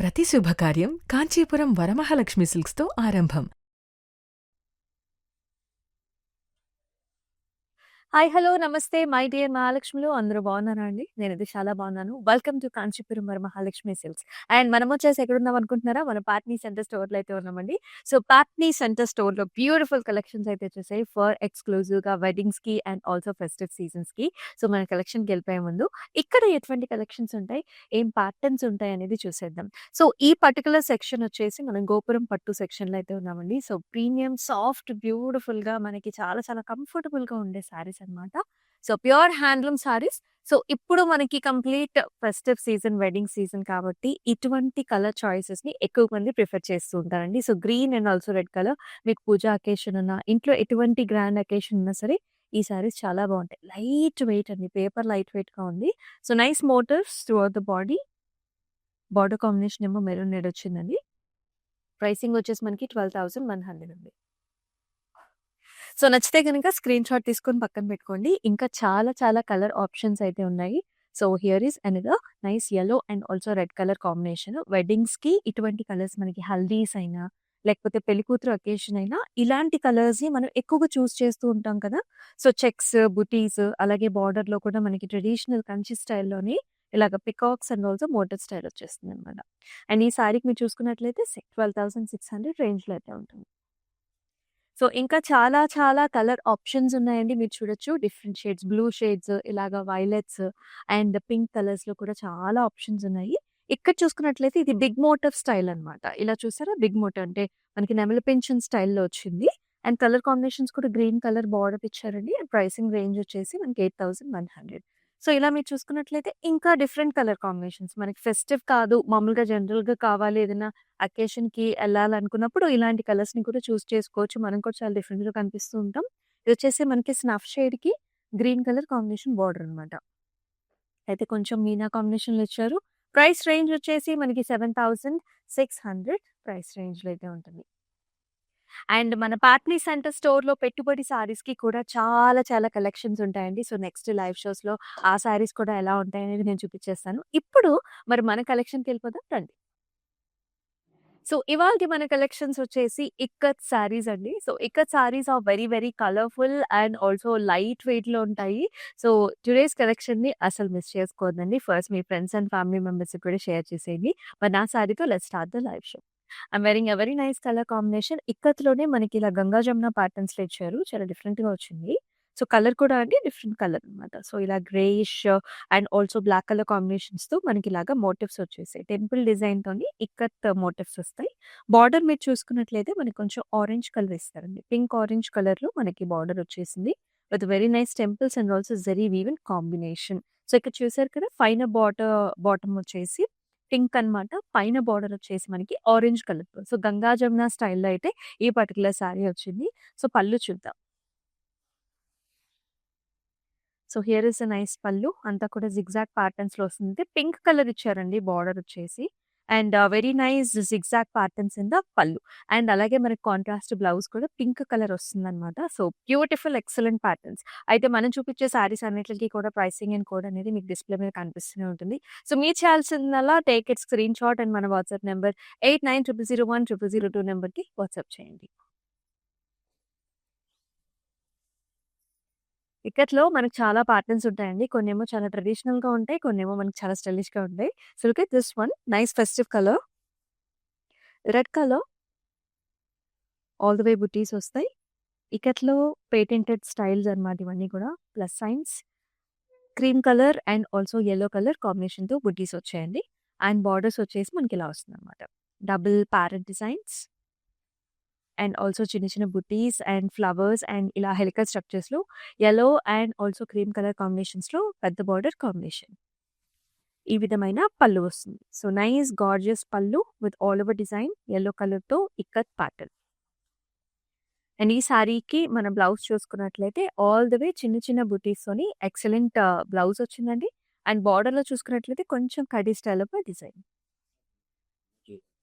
ప్రతి శుభకార్యం కాంచీపురం వరమహాలక్ష్మి సిల్క్స్తో ఆరంభం. హాయ్! హలో! నమస్తే మై డియర్ మహాలక్ష్ములు. అందరూ బాగున్నారా అండి? నేనైతే చాలా బాగున్నాను. Welcome to Kanchipuram Varamahalakshmi silks. And మనమొచ్చేసి ఎక్కడున్నాం అనుకుంటున్నారా? మన పాట్నీ సెంటర్ స్టోర్‌లో అయితే ఉన్నామండి. సో, పాట్నీ సెంటర్ స్టోర్‌లో బ్యూటిఫుల్ కలెక్షన్స్ అయితే వచ్చేసాయి ఫర్ ఎక్స్‌క్లూజివ్‌గా వెడ్డింగ్స్‌కి అండ్ ఆల్సో ఫెస్టివ్ సీజన్స్‌కి. సో, మన కలెక్షన్‌కెళ్ళిపోయే ముందు ఇక్కడ ఎటువంటి కలెక్షన్స్ ఉంటాయి, ఏం ప్యాటర్న్స్ ఉంటాయి అనేది చూసేద్దాం. సో, ఈ పర్టిక్యులర్ సెక్షన్ వచ్చేసి మనం గోపురం పట్టు సెక్షన్‌లో అయితే ఉన్నామండి. సో, ప్రీమియం సాఫ్ట్ బ్యూటిఫుల్‌గా మనకి చాలా చాలా కంఫర్టబుల్‌గా ఉండే శారీస్ అన్నమాట. So, pure handloom saris. So, ఇప్పుడు మనకి complete festive season, wedding season కాబట్టి ఇటువంటి కలర్ చాయిసెస్‌ని ఎక్కువ మంది ప్రిఫర్ చేస్తూ ఉంటారండి. So, green and also red colour మీకు పూజా అకేషన్ ఉన్నా, ఇంట్లో ఎటువంటి గ్రాండ్ అకేషన్ ఉన్నా సరే ఈ శారీస్ చాలా బావుంటాయి. లైట్ వెయిట్ అండి. పేపర్ లైట్ వెయిట్‌గా ఉంది. So, nice motifs throughout the body. Border combination ఏమో మెరూన్ రెడ్ వచ్చిందండి. ప్రైసింగ్ వచ్చేసి మనకి 12,100 ఉంది. సో, నచ్చితే గనక స్క్రీన్‌షాట్ తీసుకొని పక్కన పెట్టుకోండి. ఇంకా చాలా చాలా కలర్ ఆప్షన్స్ అయితే ఉన్నాయి. So, here is another nice yellow and also red colour combination. వెడ్డింగ్స్‌కి ఇటువంటి కలర్స్ మనకి హల్దీస్ అయినా, లేకపోతే పెళ్లికూతురు అకేషన్ అయినా ఇలాంటి కలర్స్‌ని మనం ఎక్కువగా చూస్ చేస్తూ ఉంటాం కదా! సో, చెక్స్, బుటీస్ అలాగే బార్డర్‌లో కూడా మనకి ట్రెడిషనల్ కంచి స్టైల్‌లోని ఇలాగ peacocks and also motif style వచ్చేస్తుందనమాట. అండ్ ఈ సారీకి మీరు చూసుకున్నట్లయితే 12,600 రేంజ్‌లో అయితే ఉంటుంది. సో, ఇంకా చాలా చాలా కలర్ ఆప్షన్స్ ఉన్నాయండి. మీరు చూడొచ్చు. డిఫరెంట్ షేడ్స్, బ్లూ షేడ్స్, ఇలాగా వైలెట్స్ అండ్ పింక్ కలర్స్‌లో కూడా చాలా ఆప్షన్స్ ఉన్నాయి. ఇక్కడ చూసుకున్నట్లయితే ఇది బిగ్ మోటివ్ స్టైల్ అనమాట. ఇలా చూసారా? బిగ్ మోటివ్ అంటే మనకి నెమలి పింఛన్ స్టైల్‌లో వచ్చింది. అండ్ కలర్ కాంబినేషన్స్ కూడా గ్రీన్ కలర్ బార్డర్ ఇచ్చారండి. అండ్ ప్రైసింగ్ రేంజ్ వచ్చేసి మనకి 8,100. సో, ఇలా మీరు చూసుకున్నట్లయితే ఇంకా డిఫరెంట్ కలర్ కాంబినేషన్స్ మనకి ఫెస్టివ్ కాదు, మామూలుగా జనరల్‌గా కావాలి ఏదైనా అకేషన్‌కి ఎళ్ళాలనుకున్నప్పుడు ఇలాంటి కలర్స్‌ని కూడా చూజ్ చేసుకోవచ్చు. మనం కూడా చాలా డిఫరెంట్‌గా కనిపిస్తూ ఉంటాం. ఇదొచ్చేసి మనకి స్నఫ్ షేడ్‌కి గ్రీన్ కలర్ కాంబినేషన్ బార్డర్ అనమాట. అయితే కొంచెం మీనా కాంబినేషన్‌లో ఇచ్చారు. ప్రైస్ రేంజ్ వచ్చేసి మనకి 7,600 ప్రైస్ రేంజ్‌లో అయితే ఉంటుంది. అండ్ మన పాట్నీ సెంటర్ స్టోర్‌లో పెట్టుబడి సారీస్‌కి కూడా చాలా చాలా కలెక్షన్స్ ఉంటాయండి. సో, నెక్స్ట్ లైవ్ షోస్‌లో ఆ సారీస్ కూడా ఎలా ఉంటాయనేది నేను చూపించేస్తాను. ఇప్పుడు మరి మన కలెక్షన్‌కెళ్ళిపోదాం రండి. సో, ఇవాల్టి మన కలెక్షన్స్ వచ్చేసి ఇక్కత్ సారీస్ అండి. So, ikat saris are very very colourful and also light వెయిట్‌లో ఉంటాయి. సో, టుడేస్ కలెక్షన్‌ని అసలు మిస్ చేసుకోవద్దండి. ఫస్ట్ మీ ఫ్రెండ్స్ అండ్ ఫ్యామిలీ మెంబర్స్‌కి కూడా షేర్ చేసేయండి. మరి నా సారీతో let's start the live show. I'm wearing a very nice colour combination. ఇక్కత్‌లోనే మనకి ఇలా గంగా జమున ప్యాటర్న్స్‌లో ఇచ్చారు. చాలా డిఫరెంట్‌గా వచ్చింది. సో, కలర్ కూడా అండి డిఫరెంట్ కలర్ అనమాట. సో, ఇలా greyish and also black colour కాంబినేషన్స్‌తో మనకిలాగా మోటివ్స్ వచ్చేసాయి. టెంపుల్ డిజైన్‌తోని ఇక్కత్ మోటివ్స్ వస్తాయి. బార్డర్ మీరు చూసుకున్నట్లయితే మనకి కొంచెం ఆరెంజ్ కలర్ ఇస్తారండి. పింక్ ఆరెంజ్ కలర్‌లో మనకి బార్డర్ వచ్చేసింది. With very nice temples and also zari woven combination. So, ఇక్కడ చూసారు కదా! పైన బాటమ్ వచ్చేసి పింక్ అనమాట. పైన బార్డర్ వచ్చేసి మనకి ఆరెంజ్ కలర్‌తో. సో, గంగా జమున స్టైల్‌లో అయితే ఈ పర్టిక్యులర్ సారీ వచ్చింది. సో, పళ్ళు చూద్దాం. So, here is a nice పల్లు. అంతా కూడా జిగ్‌జాగ్ ప్యాటర్న్స్‌లో వస్తుంది. పింక్ కలర్ ఇచ్చారండి బార్డర్ వచ్చేసి. And very nice zigzag patterns in the పల్లు. అండ్ అలాగే మనకి కాంట్రాస్ట్ బ్లౌజ్ కూడా పింక్ కలర్ వస్తుందనమాట. So, beautiful excellent patterns. అయితే మనం చూపించే సారీస్ అన్నిట్లికి కూడా ప్రైసింగ్ అండ్ కోడ్ అనేది మీకు డిస్‌ప్లే మీద కనిపిస్తూనే ఉంటుంది. సో, మీరు చేయాల్సిందల్లా టేక్ ఇట్ స్క్రీన్‌షాట్ అండ్ మన వాట్సాప్ నంబర్ 8900010002 నంబర్‌కి వాట్సాప్ చేయండి. ఇక్కత్‌లో మనకు చాలా ప్యాటర్న్స్ ఉంటాయండి. కొన్నేమో చాలా ట్రెడిషనల్‌గా ఉంటాయి. కొన్నేమో మనకి చాలా స్టైలిష్‌గా ఉంటాయి. So, look at this one nice festive colour. Red colour all the way butis వస్తాయి. ఇక్కత్‌లో పేటెంటెడ్ స్టైల్స్ అన్నమాట ఇవన్నీ కూడా. Plus signs cream colour and also yellow colour కాంబినేషన్‌తో బుటీస్ వచ్చాయండి. అండ్ బార్డర్స్ వచ్చేసి మనకి ఇలా వస్తుందన్నమాట. Double parrot designs and also చిన్న చిన్న బుటీస్ అండ్ ఫ్లవర్స్ అండ్ ఇలా హెలికల్ స్ట్రక్చర్స్‌లో yellow and also cream colour కాంబినేషన్స్‌లో పెద్ద బార్డర్ కాంబినేషన్. ఈ విధమైన పళ్ళు వస్తుంది. సో, నైస్ గార్జియస్ పళ్ళు with all over design yellow కలర్‌తో ఇక్కత్ ప్యాటర్న్. అండ్ ఈ సారీకి మన బ్లౌజ్ చూసుకున్నట్లయితే ఆల్ ది వే చిన్న చిన్న బుటీస్‌తోని ఎక్సలెంట్ బ్లౌజ్ వచ్చిందండి. అండ్ బార్డర్‌లో చూసుకున్నట్లయితే కొంచెం khadi style of design.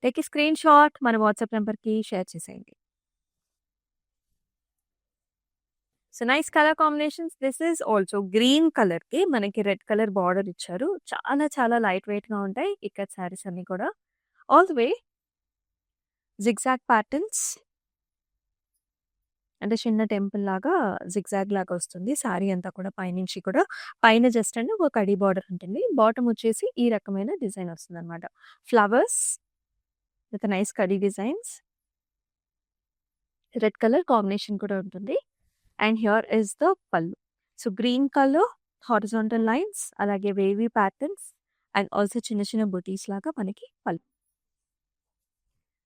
Take a screenshot మన వాట్సాప్ నంబర్‌కి షేర్ చేసేయండి. So, nice colour combinations. This is also green కలర్‌కి మనకి రెడ్ కలర్ బార్డర్ ఇచ్చారు. చాలా చాలా లైట్ వెయిట్‌గా ఉంటాయి ఇక్కత్ సారీస్ అన్నీ కూడా. All the way zigzag patterns అంటే చిన్న టెంపుల్ లాగా జిగ్‌జాగ్ లాగా వస్తుంది. సారీ అంతా కూడా పైనుంచి కూడా పైన జస్ట్ అండి ఒక కడీ బార్డర్ ఉంటుంది. బాటమ్ వచ్చేసి ఈ రకమైన డిజైన్ వస్తుందన్నమాట. Flowers with nice khadi designs. Red colour combination కూడా ఉంటుంది. అండ్ హియర్ ఇస్ ద పల్లు. So green colour horizontal lines అలాగే వేవీ ప్యాటర్న్స్ అండ్ ఆల్సో చిన్న చిన్న బుటీస్ లాగా మనకి పల్లు.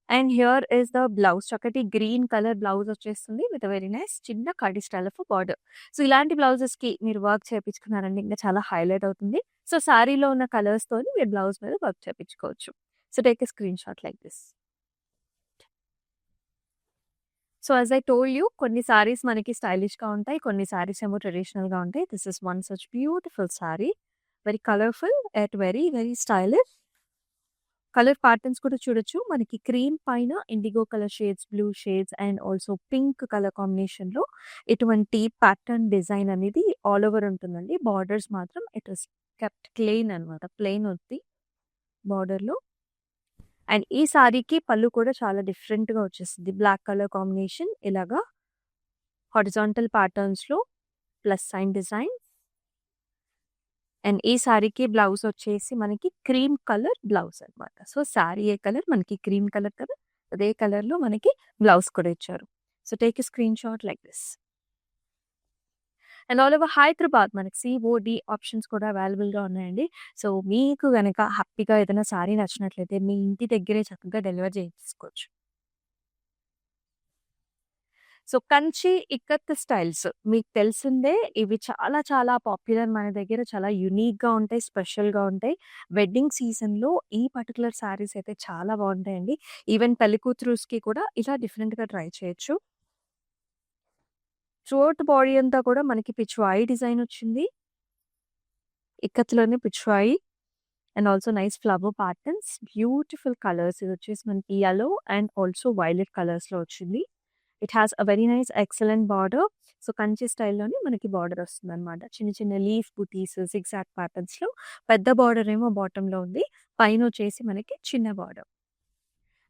And here is the blouse. చక్కటి గ్రీన్ కలర్ బ్లౌజ్ వచ్చేస్తుంది విత్ వెరీ నైస్ చిన్న khadi style of border. So ఇలాంటి బ్లౌజెస్‌కి మీరు వర్క్ చేపించుకున్నారంటే ఇంకా చాలా హైలైట్ అవుతుంది. సో సారీలో ఉన్న కలర్స్‌తోని మీరు బ్లౌజ్ మీద వర్క్ చేపించుకోవచ్చు. So take a screenshot like this. So as I told you కొన్ని సారీస్ మనకి స్టైలిష్‌గా ఉంటాయి. కొన్ని సారీస్ ఏమో ట్రెడిషనల్‌గా ఉంటాయి. This is one such beautiful sorry. Very colourful at very very stylish. Colour patterns కూడా చూడొచ్చు. మనకి క్రీమ్ పైన IndiGo colour shades, blue shades and also pink colour కాంబినేషన్‌లో ఇటువంటి ప్యాటర్న్ డిజైన్ అనేది ఆల్ ఓవర్ ఉంటుందండి. బార్డర్స్ మాత్రం ఇట్ ఈస్ కెప్ట్ ప్లెయిన్ అనమాట. ప్లెయిన్ ఉంది బార్డర్‌లో. అండ్ ఈ సారీకి పళ్ళు కూడా చాలా డిఫరెంట్‌గా వచ్చేసింది. బ్లాక్ కలర్ కాంబినేషన్ ఇలాగా హారిజాంటల్ ప్యాటర్న్స్‌లో ప్లస్ సైన్ డిజైన్. అండ్ ఈ సారీకి బ్లౌజ్ వచ్చేసి మనకి క్రీమ్ కలర్ బ్లౌజ్ అనమాట. సో సారీ ఏ కలర్ మనకి క్రీమ్ కలర్ కదా! అదే కలర్‌లో మనకి బ్లౌజ్ కూడా ఇచ్చారు. So take a screenshot like this. And all over Hyderabad మనకి సీఓడీ ఆప్షన్స్ కూడా అవైలబుల్‌గా ఉన్నాయండి. సో మీకు గనక హ్యాపీగా ఏదైనా సారీ నచ్చినట్లయితే మీ ఇంటి దగ్గరే చక్కగా డెలివర్ చేయించేసుకోవచ్చు. సో కంచి ఇక్కత్ స్టైల్స్ మీకు తెలిసిందే. ఇవి చాలా చాలా పాపులర్ మన దగ్గర. చాలా యూనిక్‌గా ఉంటాయి. స్పెషల్‌గా ఉంటాయి. వెడ్డింగ్ సీజన్‌లో ఈ పర్టిక్యులర్ సారీస్ అయితే చాలా బాగుంటాయండి. ఈవెన్ పెళ్ళికూతురుస్‌కి కూడా ఇలా డిఫరెంట్‌గా ట్రై చేయొచ్చు. త్రూఅవుట్ బాడీ అంతా కూడా మనకి పిచ్వాయి డిజైన్ వచ్చింది. ఇక్కత్‌లోనే pichwai and also nice flower patterns. Beautiful colours. ఇది వచ్చేసి మనకి యెల్లో అండ్ ఆల్సో వైలెట్ కలర్స్‌లో వచ్చింది. It has a very nice excellent border. So Kanchi స్టైల్‌లోనే మనకి బార్డర్ వస్తుందన్నమాట. చిన్న చిన్న లీఫ్ బుటీస్, జిగ్‌జాగ్ ప్యాటర్న్స్‌లో పెద్ద బార్డర్ ఏమో బాటమ్‌లో ఉంది. పైన వచ్చేసి మనకి చిన్న బార్డర్.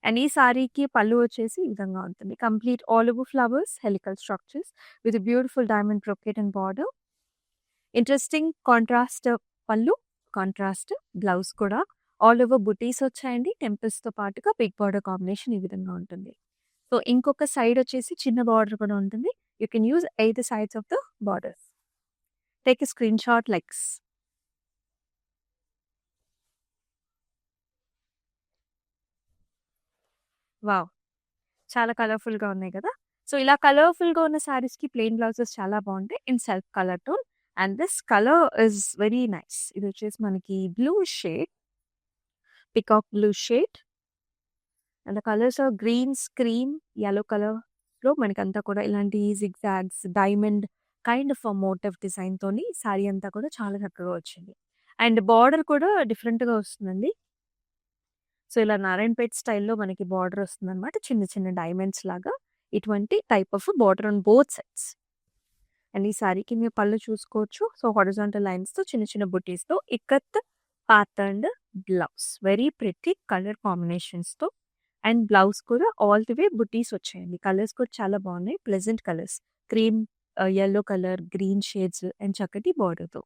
అండ్ ఈ సారీకి పళ్ళు వచ్చేసి ఈ విధంగా ఉంటుంది. Complete all over flowers, helical structures with beautiful diamond brocade and border. Interesting contrast పళ్ళు, కాంట్రాస్ట్ బ్లౌజ్ కూడా ఆల్ ఓవర్ బుటీస్ వచ్చాయండి. టెంపుల్స్‌తో పాటుగా బిగ్ బార్డర్ కాంబినేషన్ ఈ విధంగా ఉంటుంది. సో ఇంకొక సైడ్ వచ్చేసి చిన్న బార్డర్ కూడా ఉంటుంది. You can use either sides of the borders. Take a screen shot likes. Wow! చాలా కలర్‌ఫుల్‌గా ఉన్నాయి కదా! సో ఇలా కలర్‌ఫుల్‌గా ఉన్న సారీస్‌కి ప్లెయిన్ బ్లౌజెస్ చాలా బాగుంటాయి in self colour tone. And this colour is very nice. ఇది వచ్చేసి మనకి blue shade, peacock blue shade and the colours are green, cream, yellow కలర్‌లో మనకంతా కూడా ఇలాంటి zigzags, diamond kind of motif డిజైన్‌తోని సారీ అంతా కూడా చాలా చక్కగా వచ్చింది. అండ్ బార్డర్ కూడా డిఫరెంట్‌గా వస్తుందండి. సో ఇలా నారాయణపేట్ స్టైల్‌లో మనకి బార్డర్ వస్తుందన్నమాట. చిన్న చిన్న డైమండ్స్ లాగా ఇటువంటి type of border on both sides. And ఈ సారీకి మీరు పళ్ళు చూసుకోవచ్చు. సో హారిజాంటల్ లైన్స్‌తో చిన్న చిన్న బుటీస్‌తో ikat patterned blouse. Very pretty colour కాంబినేషన్స్‌తో అండ్ బ్లౌజ్ కూడా ఆల్ ది వే బుటీస్ వచ్చాయండి. కలర్స్ కూడా చాలా బాగున్నాయి. Pleasant colours. Cream, yellow colour, green shades and చక్కటి బార్డర్‌తో.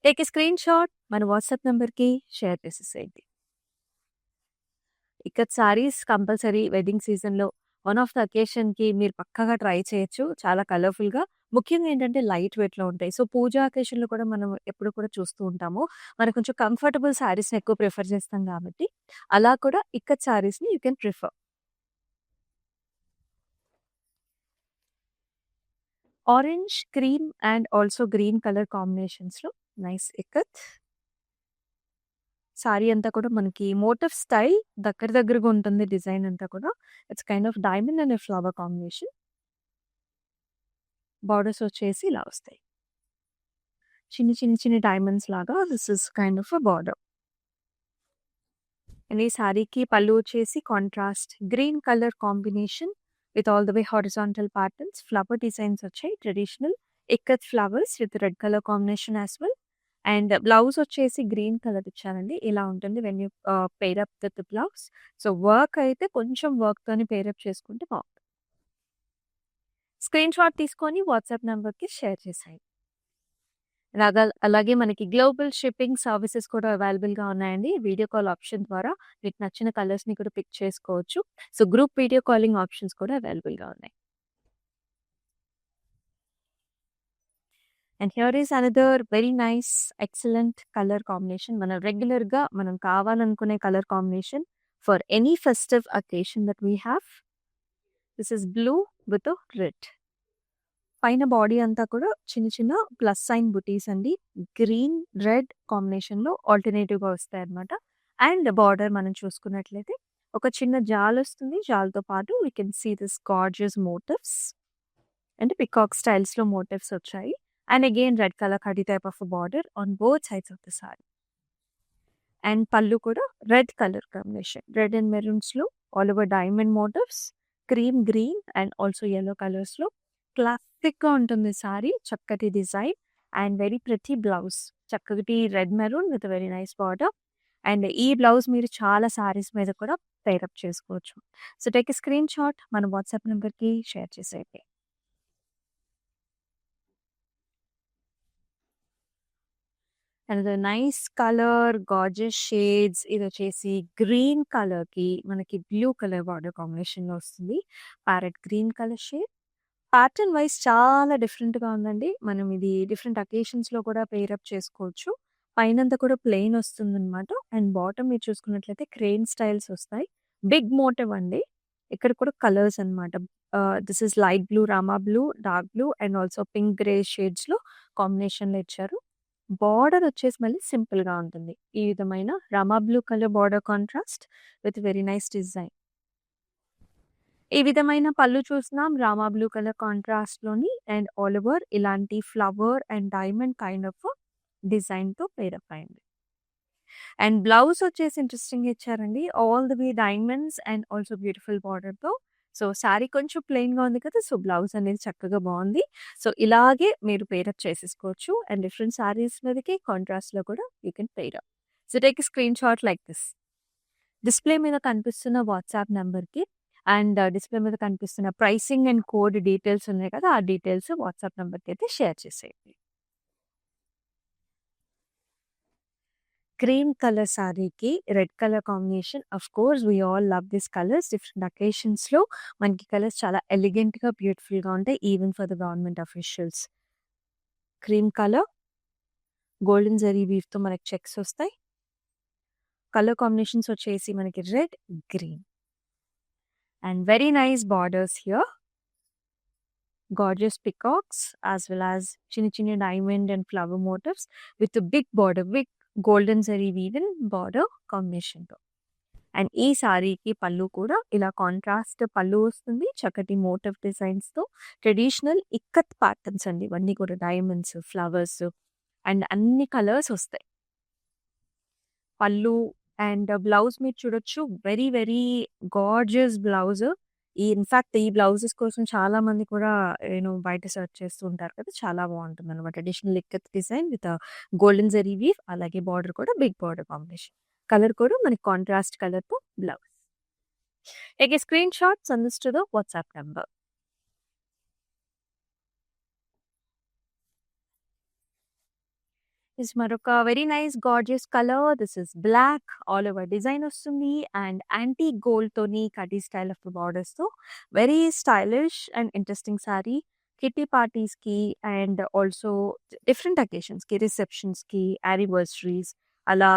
టేక్ ఎ స్క్రీన్ షాట్ మన వాట్సాప్ నంబర్‌కి షేర్ చేసేసేయండి. ఇక్కత్ సారీస్ కంపల్సరీ వెడ్డింగ్ సీజన్‌లో వన్ ఆఫ్ ద అకేషన్‌కి మీరు పక్కాగా ట్రై చేయొచ్చు. చాలా కలర్‌ఫుల్‌గా ముఖ్యంగా ఏంటంటే లైట్ వెయిట్‌లో ఉంటాయి. సో పూజా అకేషన్‌లో కూడా మనం ఎప్పుడు కూడా చూస్తూ ఉంటాము. మనకు కొంచెం కంఫర్టబుల్ సారీస్‌ని ఎక్కువ ప్రిఫర్ చేస్తాం కాబట్టి అలా కూడా ఇక్కత్ సారీస్‌ని you can prefer. Orange, cream and also green colour కాంబినేషన్స్‌లో నైస్ ఇక్కత్. సారీ అంతా కూడా మనకి మోటివ్ స్టైల్ దగ్గరగా ఉంటుంది డిజైన్ అంతా కూడా. It's kind of diamond and flower combination. Borders వచ్చేసి ఇలా వస్తాయి. చిన్ని డైమండ్స్ లాగా this is kind of a border. And ఈ సారీకి పళ్ళు వచ్చేసి contrast green colour combination with all the way horizontal patterns. Flower designs వచ్చాయి. Traditional ikat flowers with red colour combination as well. And blouse వచ్చేసి గ్రీన్ కలర్ ఇచ్చారండి. ఇలా ఉంటుంది when you pair up with the blouse. So, work అయితే కొంచెం వర్క్‌తోని pair up చేసుకుంటే బావుంటుంది. Screen shot తీసుకొని వాట్సాప్ నంబర్‌కి షేర్ చేసేయండి. అలాగే మనకి గ్లోబల్ షిప్పింగ్ సర్వీసెస్ కూడా అవైలబుల్‌గా ఉన్నాయండి. వీడియో కాల్ ఆప్షన్ ద్వారా మీకు నచ్చిన కలర్స్‌ని కూడా పిక్ చేసుకోవచ్చు. So, group video calling options కూడా అవైలబుల్‌గా ఉన్నాయి. And here is another very nice excellent colour combination. మనం కావాలనుకునే colour combination for any festive occasion that we have. This is blue with red. పైన బాడీ అంతా కూడా చిన్న చిన్న ప్లస్ సైన్ బుటీస్ అండి. గ్రీన్, రెడ్ కాంబినేషన్‌లో ఆల్టర్‌నేటివ్‌గా వస్తాయన్నమాట. అండ్ బార్డర్ మనం చూసుకున్నట్లయితే ఒక చిన్న జాలొస్తుంది. జాల్‌తో పాటు we can see this gorgeous motifs. అంటే పికాక్ స్టైల్స్‌లో మోటివ్స్ వచ్చాయి. అండ్ అగైన్ రెడ్ కలర్ కడ్డీ type of border on both sides of the sari. And పళ్ళు కూడా red colour combination. Red and మెరూన్స్‌లో all over diamond motifs, cream green and also yellow కలర్స్‌లో క్లాసిక్‌గా ఉంటుంది సారీ. చక్కటి design and very pretty blouse. చక్కటి red maroon with very nice border. And ఈ blouse మీరు చాలా సారీస్ మీద కూడా పెయిర్ అప్ చేసుకోవచ్చు. So, take a screenshot మన వాట్సాప్ నంబర్‌కి షేర్ చేసేయండి. Another nice colour, gorgeous shades. ఇదొచ్చేసి గ్రీన్ కలర్‌కి మనకి బ్లూ కలర్ బార్డర్ కాంబినేషన్‌లో వస్తుంది. Parrot green colour shade. Pattern wise చాలా డిఫరెంట్‌గా ఉందండి. మనం ఇది డిఫరెంట్ అకేషన్స్‌లో కూడా పెయిర్ అప్ చేసుకోవచ్చు. పైనంతా కూడా ప్లెయిన్ వస్తుందనమాట. అండ్ బాటమ్ మీరు చూసుకున్నట్లయితే క్రేన్ స్టైల్స్ వస్తాయి. బిగ్ మోటివ్ అండి. ఇక్కడ కూడా కలర్స్ అనమాట. This is light blue, Rama blue, dark blue and also pink grey షేడ్స్‌లో కాంబినేషన్‌లో ఇచ్చారు. బార్డర్ వచ్చేసి మళ్ళీ సింపుల్‌గా ఉంటుంది. ఈ విధమైన Rama blue colour border contrast with very nice design. ఈ విధమైన పళ్ళు చూస్తున్నాం రామా బ్లూ కలర్ కాంట్రాస్ట్‌లోని అండ్ ఆల్ ఓవర్ ఇలాంటి flower and diamond kind of డిజైన్‌తో పెయిరప్ అయింది. అండ్ బ్లౌజ్ వచ్చేసి ఇంట్రెస్టింగ్‌గా ఇచ్చారండి. All the way diamonds and also beautiful బార్డర్‌తో. సో, సారీ కొంచెం ప్లెయిన్‌గా ఉంది కదా! సో, బ్లౌజ్ అనేది చక్కగా బావుంది. సో, ఇలాగే మీరు పెయిరప్ చేసేసుకోవచ్చు. అండ్ డిఫరెంట్ సారీస్ మీదకి కాంట్రాస్ట్‌లో కూడా you can pair up. So, take a screenshot like this. Display మీద కనిపిస్తున్న వాట్సాప్ నంబర్‌కి అండ్ డిస్‌ప్లే మీద కనిపిస్తున్న ప్రైసింగ్ అండ్ కోడ్ డీటెయిల్స్ ఉన్నాయి కదా! ఆ డీటెయిల్స్ వాట్సాప్ నంబర్‌కి అయితే షేర్ చేసేయండి. క్రీమ్ కలర్ సారీకి red colour combination. Of course we all love this colours. Different అకేషన్స్‌లో మనకి కలర్స్ చాలా ఎలిగెంట్‌గా, బ్యూటిఫుల్‌గా ఉంటాయి. Even for the government officials. Cream colour, golden zari వీవ్‌తో మనకి చెక్స్ వస్తాయి. కలర్ కాంబినేషన్స్ వచ్చేసి మనకి red, green and very nice borders here. Gorgeous peacocks as well as చిన్న చిన్న diamond and flower motifs with a big border, big golden zari weaving border కాంబినేషన్‌తో. And ఈ సారీకి పళ్ళు కూడా ఇలా కాంట్రాస్ట్ పళ్ళు వస్తుంది. చక్కటి మోటివ్ డిజైన్స్‌తో ట్రెడిషనల్ ఇక్కత్ ప్యాటర్న్స్ అండి. ఇవన్నీ కూడా డైమండ్స్, ఫ్లవర్స్ అండ్ అన్ని కలర్స్ వస్తాయి. పళ్ళు అండ్ బ్లౌజ్ మీరు చూడొచ్చు. Very very gorgeous blouse. In fact ఈ బ్లౌజెస్ కోసం చాలా మంది కూడా బయట సెర్చ్ చేస్తూ ఉంటారు కదా! చాలా బావుంటుందనమాట. Traditional ikat design with golden zari weave అలాగే బార్డర్ కూడా బిగ్ బార్డర్ కాంబినేషన్. కలర్ కూడా మనకి కాంట్రాస్ట్ కలర్‌తో blouse. Take a screenshot, send this to the WhatsApp number. This మరొక very nice gorgeous colour. This is black all over design వస్తుంది. And antique గోల్డ్‌తోని కడ్డీ style of బార్డర్స్‌తో very stylish and interesting sari. Kitty పార్టీస్‌కి and also different అకేషన్స్‌కి, రిసెప్షన్స్‌కి, anniversaries అలా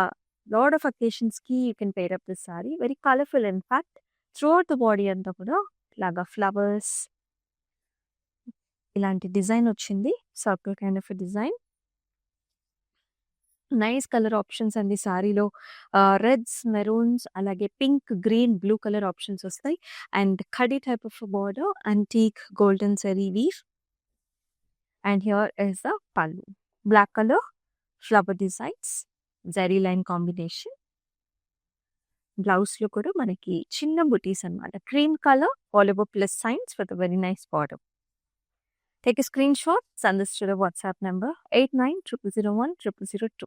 lot of అకేషన్స్‌కి you can pair up this sari. Very colourful in fact. Throughout the body అంతా కూడా ఇలాగా ఫ్లవర్స్ ఇలాంటి డిజైన్ వచ్చింది. Circle kind of design. Nice colour options అండి సారీలో. రెడ్స్, మెరూన్స్ అలాగే pink, green, blue colour options వస్తాయి. అండ్ కడీ type of border, antique golden zari weave. And here is the pallu. Black colour, flower designs, zari line combination. బ్లౌజ్‌లో కూడా మనకి చిన్న బుటీస్ అన్నమాట. Cream colour all over plus science with very nice border. Take a screenshot, send this to the WhatsApp number 8900010002.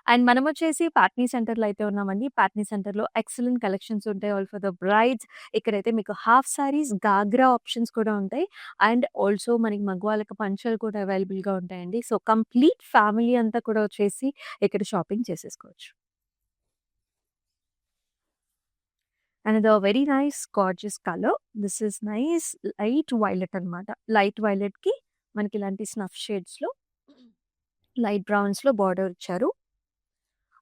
And మనమొచ్చేసి పాట్నీ సెంటర్‌లో అయితే ఉన్నామండి. పాట్నీ సెంటర్‌లో ఎక్సలెంట్ కలెక్షన్స్ ఉంటాయి. All for the brides. ఇక్కడైతే మీకు హాఫ్ సారీస్, గాగ్రా ఆప్షన్స్ కూడా ఉంటాయి. అండ్ ఆల్సో మనకి మగవాళ్ళకి పంచలు కూడా అవైలబుల్‌గా ఉంటాయండి. సో, కంప్లీట్ ఫ్యామిలీ అంతా కూడా వచ్చేసి ఇక్కడ షాపింగ్ చేసేసుకోవచ్చు. And very nice gorgeous colour. This is nice light violet అనమాట. లైట్ వైలెట్‌కి మనకి ఇలాంటి స్నఫ్ షేడ్స్‌లో లైట్ బ్రౌన్స్‌లో బార్డర్ ఇచ్చారు.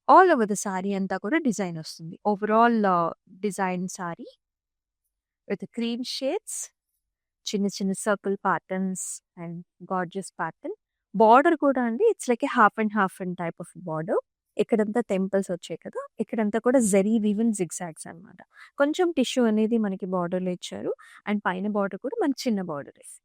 ఆల్ ఓవర్ ద సారీ అంతా కూడా డిజైన్ వస్తుంది. Overall design sorry with cream shades, చిన్న చిన్న circle patterns and gorgeous pattern. Border కూడా అండి it's like A half and type of border. ఇక్కడంతా టెంపుల్స్ వచ్చాయి కదా! ఇక్కడంతా కూడా జరీ వీవెన్ జిగ్‌జాగ్స్ అనమాట. కొంచెం టిష్యూ అనేది మనకి బార్డర్‌లో ఇచ్చారు. అండ్ పైన బార్డర్ కూడా మనకి చిన్న బార్డర్ ఏసి.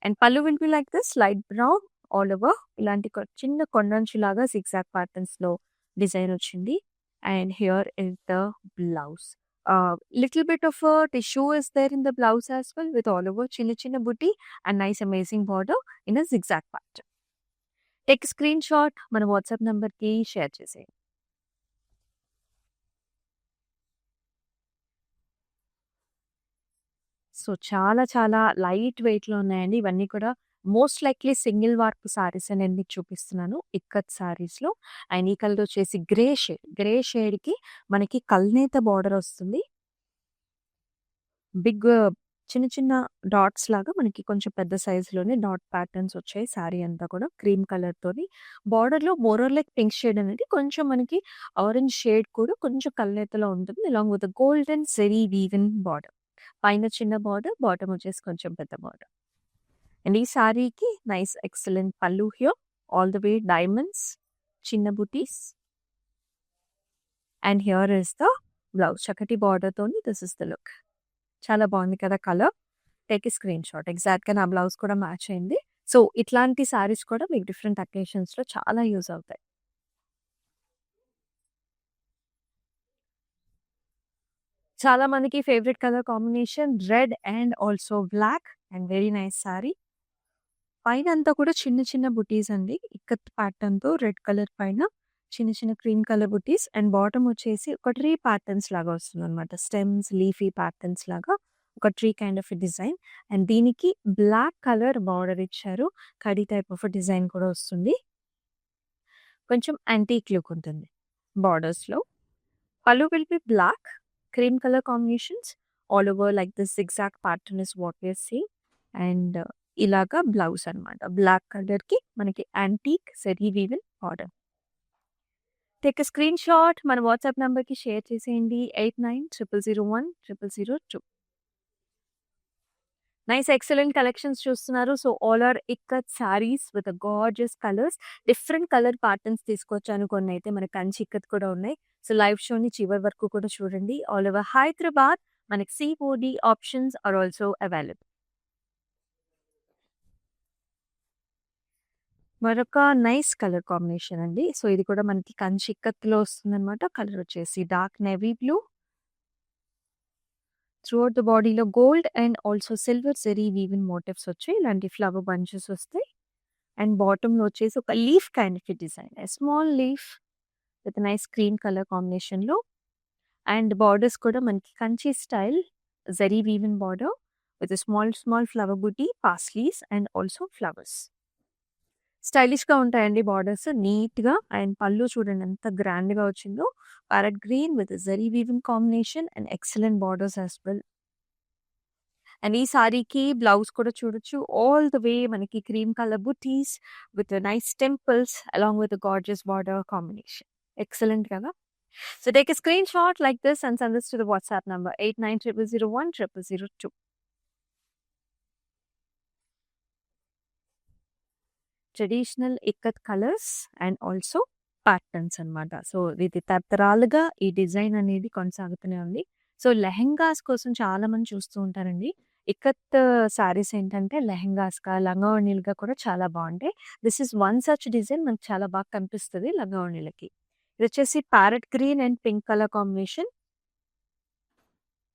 And pallu will be like this light brown all over. ఇలాంటి చిన్న కొండంచులాగా జిగ్‌జాగ్ ప్యాటర్న్స్‌లో డిజైన్ వచ్చింది. And here is the blouse. Little bit of tissue is there in the blouse as well with all over చిన్న చిన్న buti and nice amazing border in a zigzag pattern. Take screenshot మన WhatsApp నంబర్‌కి share చేసేయండి. So, చాలా చాలా light వెయిట్‌లో ఉన్నాయండి. ఇవన్నీ కూడా most likely single warp saris నేను మీకు చూపిస్తున్నాను. ఇక్కత్ సారీస్‌లో. అండ్ ఈ కలర్ వచ్చేసి గ్రే షేడ్. గ్రే షేడ్‌కి మనకి కల్నేత బార్డర్ వస్తుంది. బిగ్ చిన్న చిన్న డాట్స్ లాగా మనకి కొంచెం పెద్ద సైజులోనే డాట్ ప్యాటర్న్స్ వచ్చాయి. సారీ అంతా కూడా క్రీమ్ కలర్‌తోని. బార్డర్‌లో more or like pink shade అనేది కొంచెం మనకి ఆరెంజ్ షేడ్ కూడా కొంచెం కల్నేతలో ఉంటుంది. Along with golden zari woven border. పైన చిన్న బార్డర్, బాటమ్ వచ్చేసి కొంచెం పెద్ద బార్డర్. అండ్ ఈ సారీకి నైస్ ఎక్సలెంట్ పల్లు here. All the way diamonds, చిన్న butis. And here is the blouse. చక్కటి బార్డర్‌తోని దిస్ ఇస్ ద లుక్. చాలా బాగుంది కదా colour. Take a screen shot. ఎగ్జాక్ట్‌గా నా బ్లౌజ్ కూడా మ్యాచ్ అయింది. సో, ఇట్లాంటి సారీస్ కూడా మీకు డిఫరెంట్ అకేషన్స్‌లో చాలా యూజ్ అవుతాయి. చాలా మందికి favourite colour combination red and also black and very nice sari. పైనంతా కూడా చిన్న చిన్న బుటీస్ అండి. ఇక్కత్ ప్యాటర్న్‌తో రెడ్ కలర్ పైన చిన్న చిన్న cream colour buttis and bottom వచ్చేసి ఒక ట్రీ ప్యాటర్న్స్ లాగా వస్తుందనమాట. స్టెమ్స్, లీఫీ ప్యాటర్న్స్ లాగా ఒక tree kind of design. And దీనికి బ్లాక్ కలర్ బార్డర్ ఇచ్చారు. కడీ టైప్ ఆఫ్ డిజైన్ కూడా వస్తుంది. కొంచెం యాంటీక్ లుక్ ఉంటుంది బార్డర్స్‌లో. Pallu will be black, cream color combinations all over like this zigzag pattern is what we are seeing. And ఇలాగా blouse అనమాట. Black colour కి మనకి antique zari woven border. Take screenshot మన వాట్సాప్ నంబర్ కి share చేసేయండి. 8900010002. Nice excellent collections చూస్తున్నారు. So, all are ikat saris with gorgeous colours. Different colour patterns తీసుకొచ్చాను. కొన్ని అయితే మనకి కంచి ఇక్కత్ కూడా ఉన్నాయి. సో, లైవ్ షోని చివరి వరకు కూడా చూడండి. ఆల్ ఓవర్ హైదరాబాద్ మనకి COD options are also available. మరొక నైస్ కలర్ కాంబినేషన్ అండి. సో, ఇది కూడా మనకి కంచి ఇక్కత్‌లో వస్తుందనమాట. కలర్ వచ్చేసి dark navy blue. Throughout the బాడీలో gold and also silver zari woven motifs వచ్చాయి. ఇలాంటి ఫ్లవర్ బంచెస్ వస్తాయి. అండ్ బాటమ్‌లో వచ్చేసి ఒక leaf kind of design. A small leaf with nice cream colour కాంబినేషన్‌లో. అండ్ బార్డర్స్ కూడా మనకి Kanchi style zari woven border with small flower బుటీ, పాస్లీస్ అండ్ ఆల్సో ఫ్లవర్స్. స్టైలిష్‌గా ఉంటాయండి బార్డర్స్ నీట్‌గా. అండ్ పల్లు చూడండి ఎంత గ్రాండ్‌గా వచ్చిందో. Parrot green with zari woven combination and excellent borders as well. And ఈ సారీకి బ్లౌజ్ కూడా చూడొచ్చు. ఆల్ ద వే మనకి క్రీమ్ కలర్ బుటీస్ with nice temples along with gorgeous border combination. Excellent కదా! So, take a screenshot like this and send this to the WhatsApp number 8900010002. Traditional ikat colours and also patterns అనమాట. So, ఇది తరతరాలుగా ఈ design అనేది కొనసాగుతూనే ఉంది. So, lehengas కోసం చాలామంది చూస్తూ ఉంటారండి. ఇక్కత్ సారీస్ ఏంటంటే లెహెంగాస్‌గా, లంగా ఓణీలుగా కూడా చాలా బావుంటాయి. This is one such design మనకు చాలా బాగా కనిపిస్తది లంగా ఓణీలకి. ఇదొచ్చేసి parrot green and pink colour combination.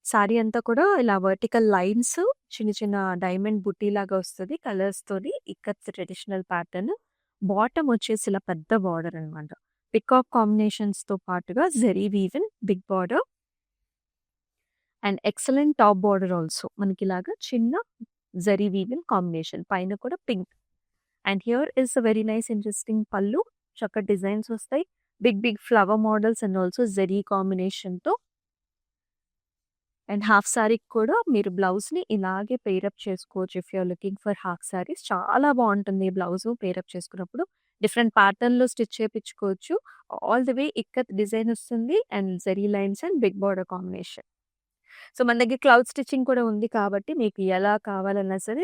Sari అంతా కూడా ఇలా వర్టికల్ లైన్స్ చిన్న చిన్న డైమండ్ బుటీ లాగా వస్తది. కలర్స్ తోని ఇక్కత్ ట్రెడిషనల్ ప్యాటర్న్. బాటమ్ వచ్చేసి ఇలా పెద్ద బార్డర్ అన్నమాట. పికాక్ కాంబినేషన్స్‌తో పాటుగా zari woven big border and excellent top border also. మనకిలాగా చిన్న జెరీ వీవెన్ కాంబినేషన్. పైన కూడా pink. And here is a very nice interesting pallu. చక్కటి డిజైన్స్ వస్తాయి. Big flower models and also zari కాంబినేషన్‌తో. అండ్ హాఫ్ సారీకి కూడా మీరు బ్లౌజ్‌ని ఇలాగే పెయిరప్ చేసుకోవచ్చు. If you are looking for half sarees చాలా బావుంటుంది బ్లౌజు పెయిరప్ చేసుకున్నప్పుడు. డిఫరెంట్ ప్యాటర్న్‌లో స్టిచ్ చేపించుకోవచ్చు. All the way ikat design వస్తుంది and zari lines and big border combination. So, మన దగ్గర క్లౌడ్ స్టిచ్చింగ్ కూడా ఉంది కాబట్టి మీకు ఎలా కావాలన్నా సరే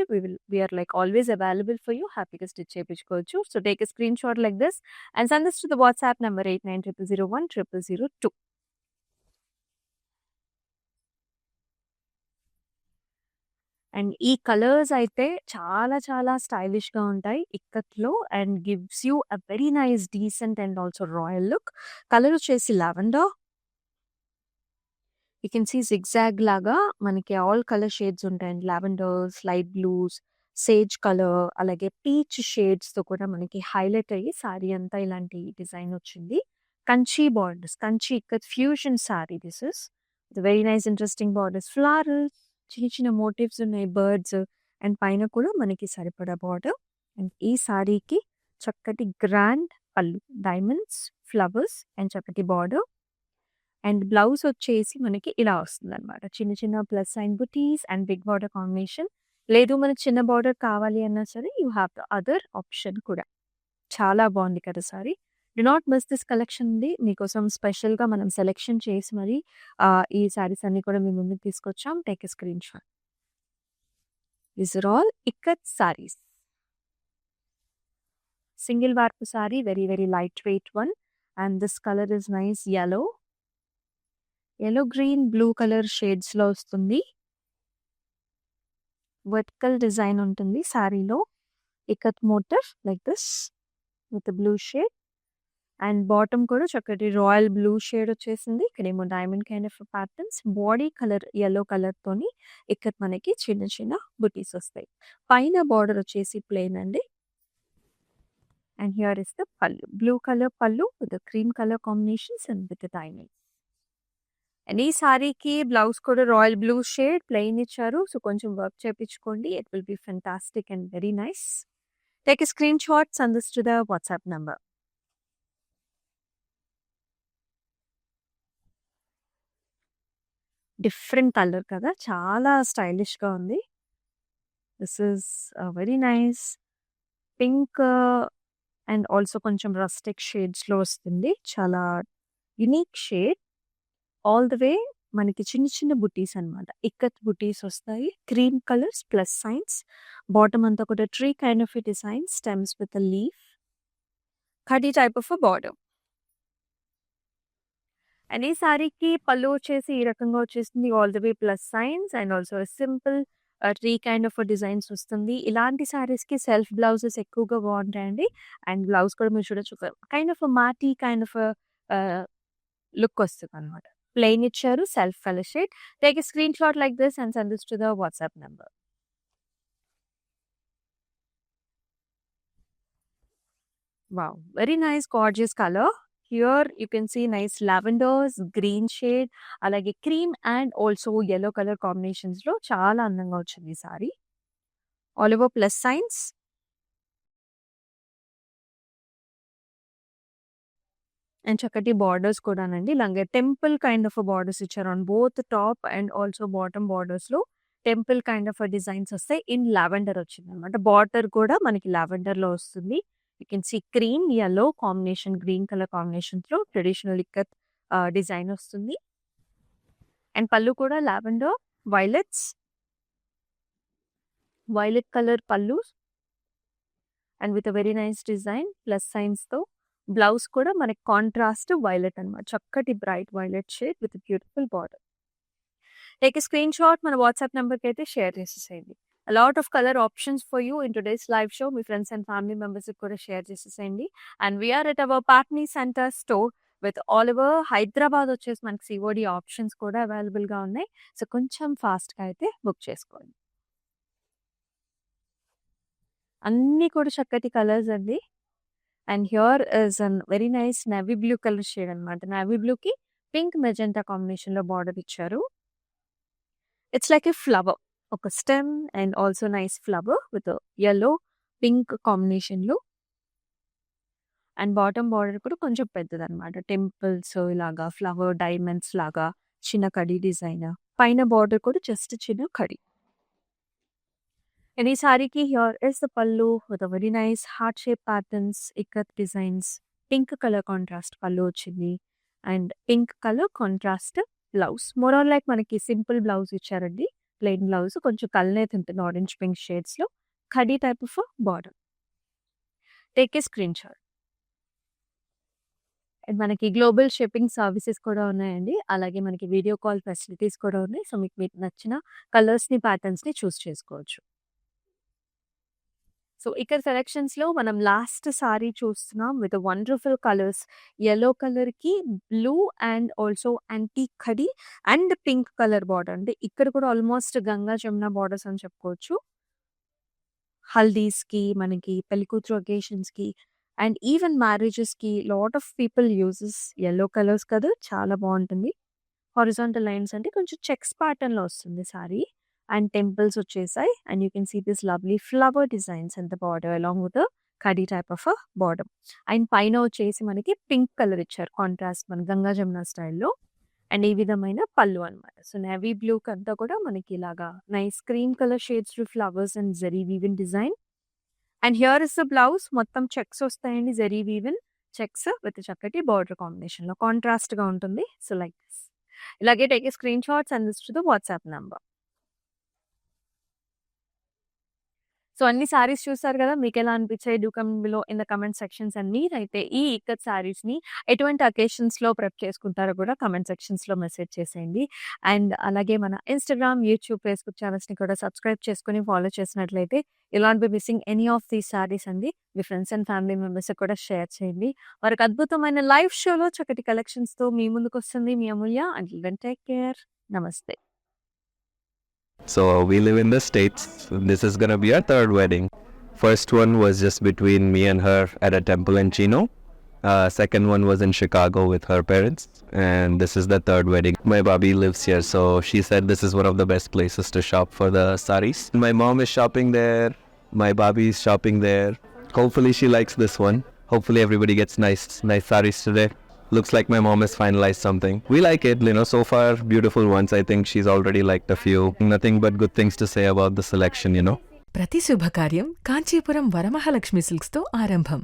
we are like always available for you. హ్యాపీగా స్టిచ్ చేపించుకోవచ్చు. So, take a screenshot like this and send this to the WhatsApp number 8900010002. And ఈ కలర్స్ అయితే చాలా చాలా స్టైలిష్‌గా ఉంటాయి ఇక్కత్‌లో and gives you a very nice decent and also royal look. Colour వచ్చేసి lavender. You can see zigzag లాగా మనకి ఆల్ కలర్ షేడ్స్ ఉంటాయండి. Lavenders, light blues, sage colour అలాగే పీచ్ షేడ్స్‌తో కూడా మనకి హైలైట్ అయ్యి సారీ అంతా ఇలాంటి డిజైన్ వచ్చింది. Kanchi borders, Kanchi ikat fusion sorry this is. Very nice interesting borders. ఫ్లవరల్స్ చిన్న చిన్న మోటివ్స్ ఉన్నాయి. బర్డ్స్ అండ్ పైన కూడా మనకి సరిపడా బార్డర్. అండ్ ఈ సారీకి చక్కటి గ్రాండ్ పళ్ళు. డైమండ్స్, ఫ్లవర్స్ అండ్ చక్కటి బార్డర్. అండ్ బ్లౌజ్ వచ్చేసి మనకి ఇలా వస్తుందన్నమాట. చిన్న చిన్న plus sign buttis and big border combination. లేదు మనకి చిన్న బార్డర్ కావాలి అన్నా సరే you have the other option కూడా. చాలా బాగుంది కదా sorry. Do not miss this collection ఉంది. మీకోసం స్పెషల్‌గా మనం సెలెక్షన్ చేసి మరి ఈ సారీస్ అన్నీ కూడా మీ ముందుకు తీసుకొచ్చాం. Take a screenshot. These are all ikat sarees. Single warp sari very light weight one and this colour is nice yellow. Yellow, green, blue colour షేడ్స్‌లో వస్తుంది. వర్టికల్ డిజైన్ ఉంటుంది సారీలో. Ikat motif like this with blue shade and bottom కూడా చక్కటి royal blue shade వచ్చేసింది. ఇక్కడేమో diamond kind of patterns. Body colour yellow కలర్‌తోని ఇక్కత్ మనకి చిన్న చిన్న బుటీస్ వస్తాయి. పైన బార్డర్ వచ్చేసి ప్లెయిన్ అండి. And here is the pallu. Blue colour pallu with cream colour combinations and with diamonds. And ఈ సారీకి బ్లౌజ్ కూడా రాయల్ బ్లూ షేడ్ ప్లెయిన్ ఇచ్చారు. సో, కొంచెం వర్క్ చేపించుకోండి. It will be fantastic and very nice. Take a screenshot, send this to the WhatsApp number. Different colour కదా! చాలా స్టైలిష్‌గా ఉంది. This is very nice pink and also కొంచెం rustic షేడ్స్‌లో వస్తుంది. చాలా unique shade. All the way మనకి చిన్న చిన్న బుటీస్ అన్నమాట. ఇక్కత్ బుటీస్ వస్తాయి. Cream colours plus signs. Bottom అంతా కూడా tree kind of a design. Stems with a leaf. కడ్డీ type of a border. And ఈ సారీకి పళ్ళు వచ్చేసి ఈ రకంగా వచ్చేసింది. All the way plus signs and also simple tree kind of the designs వస్తుంది. ఇలాంటి సారీస్‌కి సెల్ఫ్ బ్లౌజెస్ ఎక్కువగా బావుంటాయండి. అండ్ బ్లౌజ్ కూడా మీరు చూడొచ్చు. ఒక kind of Maati kind of ఆహ్, లుక్ వస్తదనమాట. ప్లెయిన్ ఇచ్చారు. Self colour shade. Take a screenshot like this and send this to the WhatsApp number. Wow, very nice gorgeous color. Here you can see nice lavenders, green shade, అలాగే cream and also yellow colour కాంబినేషన్స్‌లో చాలా అందంగా వచ్చింది ఈ sari. All over plus signs. And చక్కటి borders కూడానండి. ఇలాగే temple kind of borders ఇచ్చారు. On both top and also bottom బార్డర్స్‌లో టెంపుల్ కైండ్ ఆఫ్ డిజైన్స్ వస్తాయి. ఇన్ లావెండర్ వచ్చిందనమాట. బార్డర్ కూడా మనకి లావెండర్‌లో వస్తుంది. You can see cream, yellow combination, green colour కాంబినేషన్స్‌లో ట్రెడిషనల్ ఇక్కత్ డిజైన్ వస్తుంది. అండ్ పళ్ళు కూడా లావెండర్, వైలెట్స్, వైలెట్ కలర్ పళ్ళు and with a very nice design plus సైన్స్‌తో. బ్లౌజ్ కూడా మనకి కాంట్రాస్ట్ వైలెట్ అనమాట. చక్కటి bright violet shade with beautiful border. Take a screenshot మన వాట్సాప్ నంబర్‌కైతే షేర్ చేసేసేయండి. A lot of colour options for you in today's live show. మీ friends and family మెంబర్స్‌కి కూడా షేర్ చేసేసేయండి. And we are at our Patny centre store with all over Hyderabad వచ్చేసి మనకి COD options కూడా అవైలబుల్‌గా ఉన్నాయి. సో, కొంచెం ఫాస్ట్‌గా అయితే బుక్ చేసుకోండి. అన్నీ కూడా చక్కటి కలర్స్ అండి. And here is an very nice navy blue colour shade అనమాట. నేవీ బ్లూకి పింక్ మెజెంటా కాంబినేషన్‌లో బార్డర్ ఇచ్చారు. It's like a flower. ఒక stem and also nice flower with yellow, pink కాంబినేషన్‌లో. అండ్ బాటమ్ బార్డర్ కూడా కొంచెం పెద్దదనమాట. టెంపుల్స్ ఇలాగా ఫ్లవర్ డైమండ్స్ లాగా చిన్న కడీ డిజైన్. పైన బార్డర్ కూడా జస్ట్ చిన్న కడీ. అండ్ ఈ సారీకి here is the pallu with very nice heart shape patterns, ikat designs, pink colour contrast pallu వచ్చింది. And pink colour contrast blouse. More or like మనకి సింపుల్ బ్లౌజ్ ఇచ్చారండి. ప్లెయిన్ బ్లౌజ్ కొంచెం కలనేది ఉంటుంది ఆరెంజ్ పింక్ షేడ్స్‌లో. కడీ type of border. Take a screenshot. And మనకి global shipping services కూడా ఉన్నాయండి. అలాగే మనకి వీడియో కాల్ ఫెసిలిటీస్ కూడా ఉన్నాయి. సో, మీకు నచ్చిన కలర్స్‌ని, ప్యాటర్న్స్‌ని చూస్ చేసుకోవచ్చు. సో, ఇక్కడ సెలక్షన్స్‌లో మనం లాస్ట్ సారీ చూస్తున్నాం విత్ వండర్‌ఫుల్ కలర్స్. యెల్లో కలర్‌కి blue and also antique khadi and pink colour border. అంటే ఇక్కడ కూడా ఆల్మోస్ట్ గంగా జమున బార్డర్స్ అని చెప్పుకోవచ్చు. హల్దీస్‌కి, మనకి పెళ్ళికూతురు అకేషన్స్‌కి అండ్ ఈవెన్ మ్యారేజెస్‌కి lot of people uses yellow colours కదా! చాలా బావుంటుంది. హారిజాంటల్ లైన్స్ అంటే కొంచెం చెక్స్ ప్యాటర్న్‌లో వస్తుంది సారీ. అండ్ టెంపుల్స్ వచ్చేసాయి. And you can see this lovely flower designs in the border along with kadi type of border. And పైన వచ్చేసి మనకి పింక్ కలర్ ఇచ్చారు కాంట్రాస్ట్ మన గంగా జమున స్టైల్‌లో. అండ్ ఈ విధమైన పల్లు అనమాట. సో, నేవీ బ్లూకంతా కూడా మనకి ఇలాగా nice cream colour shades through flowers and zari woven design. And here is the blouse. మొత్తం చెక్స్ వస్తాయండి. జరీ వీవిన్ చెక్స్ విత్ చక్కటి బార్డర్ కాంబినేషన్‌లో కాంట్రాస్ట్‌గా ఉంటుంది. So, like this. ఇలాగే take a screenshot, send this to the WhatsApp number. So, అన్ని సారీస్ చూసారు కదా! మీకెలా అనిపించాయి? Do comment below in the comment sections. And మీరైతే ఈ ఇక్కత్ సారీస్‌ని ఎటువంటి అకేషన్స్‌లో ప్రెప్ చేసుకుంటారో కూడా కామెంట్ సెక్షన్స్‌లో మెసేజ్ చేసేయండి. అండ్ అలాగే మన ఇన్‌స్టాగ్రామ్, యూట్యూబ్, ఫేస్‌బుక్ ఛానల్స్‌ని కూడా సబ్స్క్రైబ్ చేసుకొని ఫాలో చేసినట్లయితే you will not be missing any of these saris అండి. మీ ఫ్రెండ్స్ అండ్ ఫ్యామిలీ మెంబర్స్‌కి కూడా షేర్ చేయండి. మరొక అద్భుతమైన లైవ్ షోలో చక్కటి కలెక్షన్స్‌తో మీ ముందుకొస్తుంది మీ Amulya. Until then take care. నమస్తే. So we live in the States. This is gonna be our third wedding. First one was just between me and her at a temple in Chino. Second one was in Chicago with her parents. And this is the third wedding. My Bobby lives here, so she said this is one of the best places to shop for the saris. My mom is shopping there. My Bobby is shopping there. Hopefully she likes this one. Hopefully everybody gets nice saris today. Looks like my mom has finalized something. We like it, so far beautiful ones. I think she's already liked a few. Nothing but good things to say about the selection. ప్రతి శుభకార్యం కాంచీపురం వరమహాలక్ష్మి సిల్క్స్తో ఆరంభం.